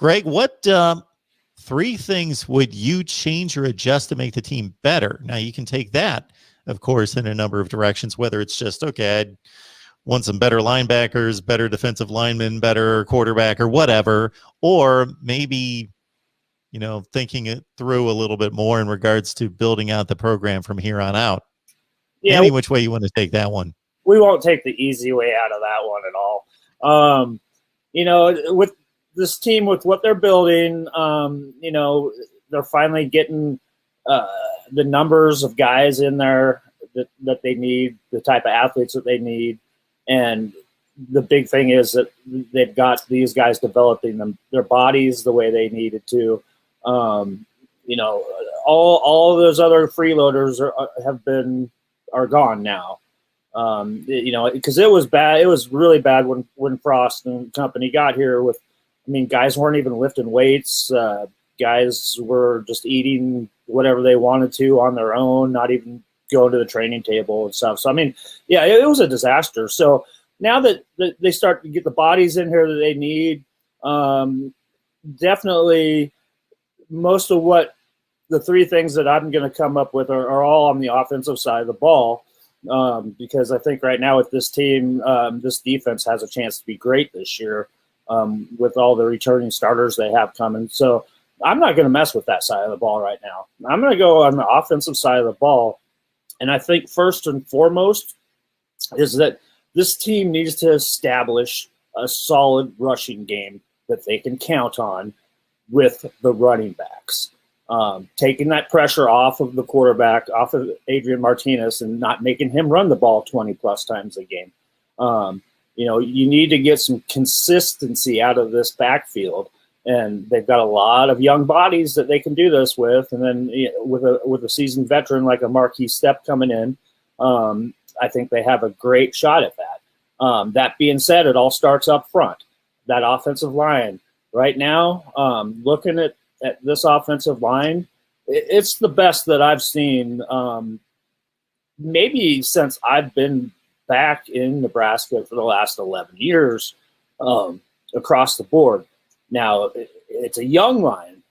Greg, what three things would you change or adjust to make the team better? Now, you can take that, of course, in a number of directions, whether it's just, okay, I'd want some better linebackers, better defensive linemen, better quarterback, or whatever, or maybe, thinking it through a little bit more in regards to building out the program from here on out. Yeah, any which way you want to take that one. We won't take the easy way out of that one at all. With this team, with what they're building, they're finally getting the numbers of guys in there that they need, the type of athletes that they need. And the big thing is that they've got these guys developing their bodies the way they needed to. All of those other freeloaders are gone now. Because it was bad. It was really bad when Frost and company got here. Guys weren't even lifting weights. Guys were just eating whatever they wanted to on their own, not even going to the training table and stuff. So, it was a disaster. So now that they start to get the bodies in here that they need, definitely most of what the three things that I'm going to come up with are all on the offensive side of the ball. Because I think right now with this team, this defense has a chance to be great this year with all the returning starters they have coming. So I'm not going to mess with that side of the ball right now. I'm going to go on the offensive side of the ball. And I think first and foremost is that this team needs to establish a solid rushing game that they can count on with the running backs. Taking that pressure off of the quarterback, off of Adrian Martinez, and not making him run the ball 20-plus times a game. You need to get some consistency out of this backfield, and they've got a lot of young bodies that they can do this with. And then with a seasoned veteran like a Marquis Step coming in, I think they have a great shot at that. That being said, it all starts up front. That offensive line right now, looking at this offensive line, it's the best that I've seen maybe since I've been back in Nebraska for the last 11 years across the board. Now, it's a young line.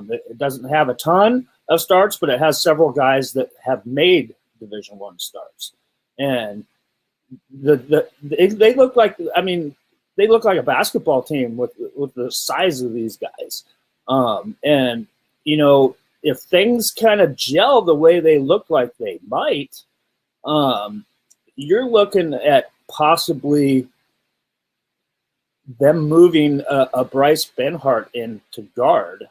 It doesn't have a ton of starts, but it has several guys that have made Division I starts. And they look like a basketball team with the size of these guys. If things kind of gel the way they look like they might, you're looking at possibly them moving a Bryce Benhart into guard.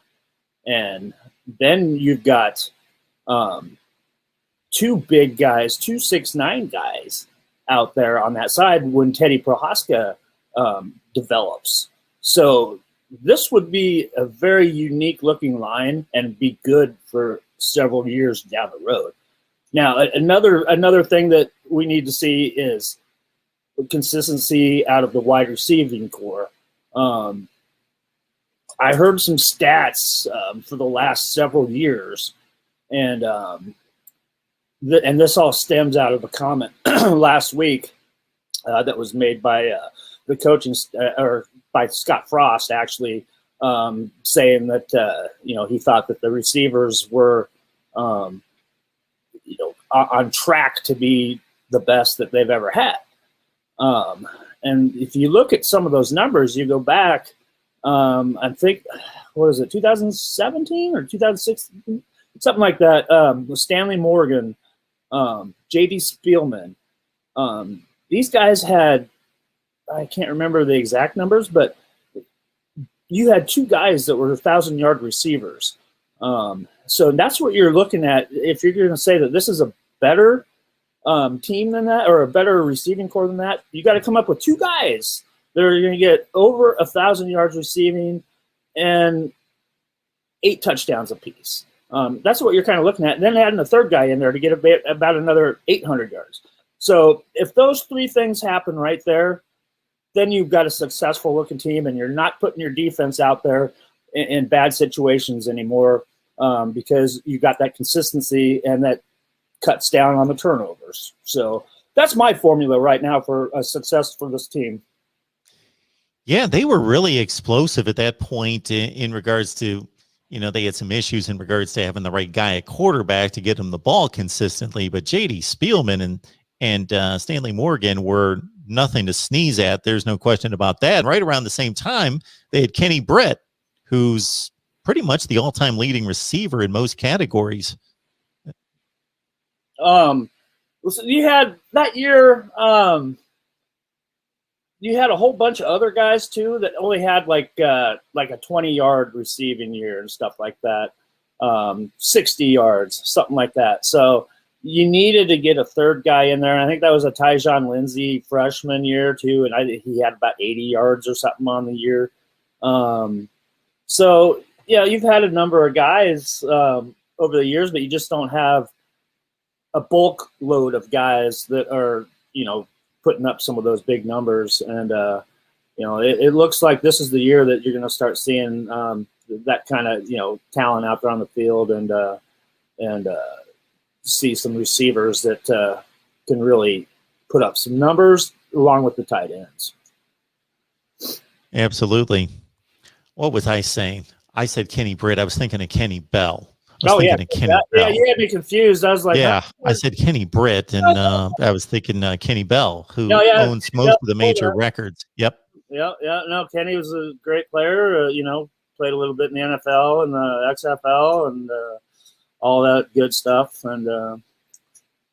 And then you've got two big guys, 2 6'9" guys out there on that side when Teddy Prohaska develops. So this would be a very unique looking line and be good for several years down the road. Now, another thing that we need to see is consistency out of the wide receiving core. I heard some stats for the last several years, and this all stems out of a comment last week that was made by the coaching or by Scott Frost, actually, saying that he thought that the receivers were on track to be the best that they've ever had. And if you look at some of those numbers, you go back, I think, what is it, 2017 or 2016, something like that, with Stanley Morgan, J.D. Spielman. These guys had, I can't remember the exact numbers, but you had two guys that were 1,000-yard receivers. So that's what you're looking at. If you're going to say that this is a better team than that, or a better receiving core than that, you got to come up with two guys that are going to get over 1,000 yards receiving and 8 touchdowns apiece. That's what you're kind of looking at. And then adding a third guy in there to get about another 800 yards. So if those three things happen right there, then you've got a successful looking team, and you're not putting your defense out there in bad situations anymore, because you got that consistency, and that cuts down on the turnovers. So that's my formula right now for a success for this team. Yeah, they were really explosive at that point in regards to, they had some issues in regards to having the right guy at quarterback to get him the ball consistently. But J.D. Spielman and Stanley Morgan were nothing to sneeze at. There's no question about that. And right around the same time, they had Kenny Britt, who's pretty much the all-time leading receiver in most categories. So you had that year. You had a whole bunch of other guys too that only had like a 20-yard receiving year and stuff like that, 60 yards, something like that. So you needed to get a third guy in there. And I think that was a Tyjon Lindsey freshman year too, and he had about 80 yards or something on the year. So yeah, you've had a number of guys over the years, but you just don't have a bulk load of guys that are, putting up some of those big numbers. And, it looks like this is the year that you're going to start seeing that kind of, talent out there on the field and see some receivers that can really put up some numbers along with the tight ends. Absolutely. What was I saying? I said Kenny Britt. I was thinking of Kenny Bell. Bell. Yeah, you had me confused. I was like, yeah, I said Kenny Britt, and I was thinking Kenny Bell, who owns most of the major records. Yep. Yeah. No, Kenny was a great player. Played a little bit in the NFL and the XFL and all that good stuff. And I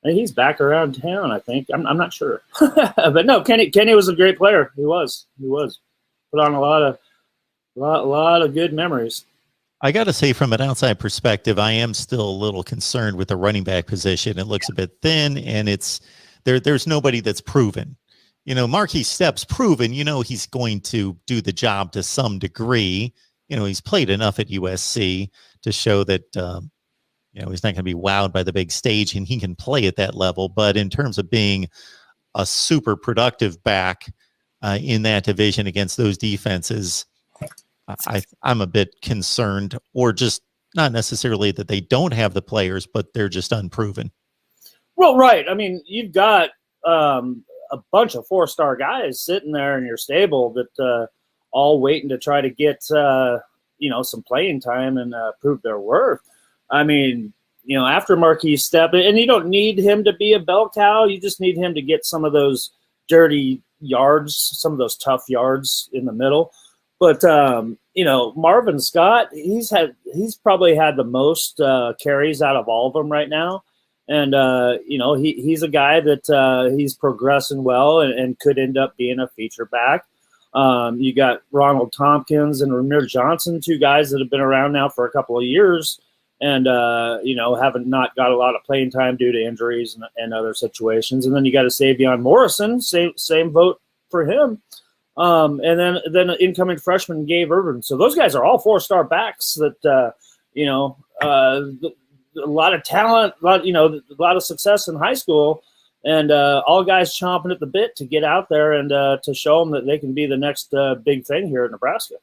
think he's back around town. I think I'm not sure, but no, Kenny was a great player. He was put on a lot of good memories. I got to say, from an outside perspective, I am still a little concerned with the running back position. It looks a bit thin, and there's nobody that's proven. Marquis Stepp's proven, he's going to do the job to some degree. He's played enough at USC to show that, he's not going to be wowed by the big stage, and he can play at that level. But in terms of being a super productive back in that division against those defenses, I'm a bit concerned, or just not necessarily that they don't have the players, but they're just unproven. Well, right. I mean, you've got a bunch of 4-star guys sitting there in your stable that all waiting to try to get, some playing time and prove their worth. I mean, after Marquis Stepp, and you don't need him to be a bell cow. You just need him to get some of those dirty yards, some of those tough yards in the middle. But Marvin Scott, he's probably had the most carries out of all of them right now, and he's a guy that he's progressing well and could end up being a feature back. You got Ronald Tompkins and Ramir Johnson, two guys that have been around now for a couple of years, and haven't not got a lot of playing time due to injuries and other situations. And then you got a Savion Morrison, same vote for him. And then incoming freshman Gabe Urban. So those guys are all 4-star backs that, a lot of talent, a lot of success in high school, and all guys chomping at the bit to get out there and to show them that they can be the next big thing here in Nebraska.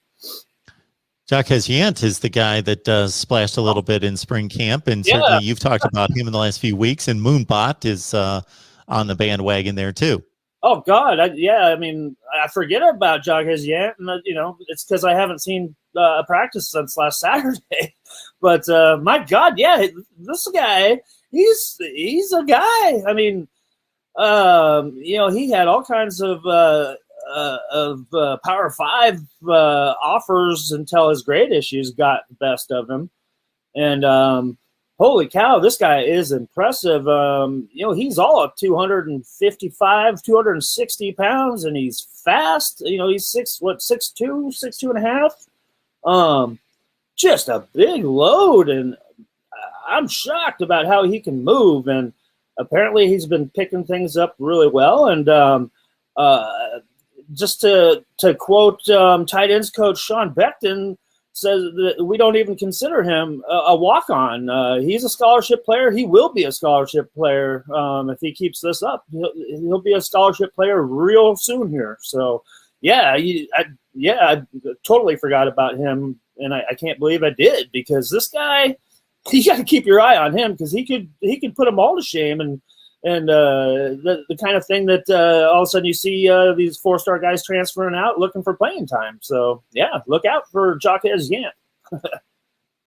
Jacquez Yant is the guy that splashed a little bit in spring camp, and certainly you've talked about him in the last few weeks, and Moonbot is on the bandwagon there too. Oh God, I mean, I forget about Jacquez Yant, and it's because I haven't seen a practice since last Saturday. But my God, yeah, this guy, he's a guy. I mean, he had all kinds of Power 5 offers until his grade issues got the best of him, and holy cow, this guy is impressive. He's all at 255, 260 pounds, and he's fast. He's 6'2" and a half. Just a big load, and I'm shocked about how he can move. And apparently he's been picking things up really well. And just to quote tight ends coach Sean Beckton, says that we don't even consider him a walk-on. He's a scholarship player. He will be a scholarship player if he keeps this up. He'll be a scholarship player real soon here. So, I totally forgot about him, and I can't believe I did, because this guy, you got to keep your eye on him, because he could put them all to shame and and the kind of thing that all of a sudden you see these 4-star guys transferring out looking for playing time. So, yeah, look out for Jacquez Yant.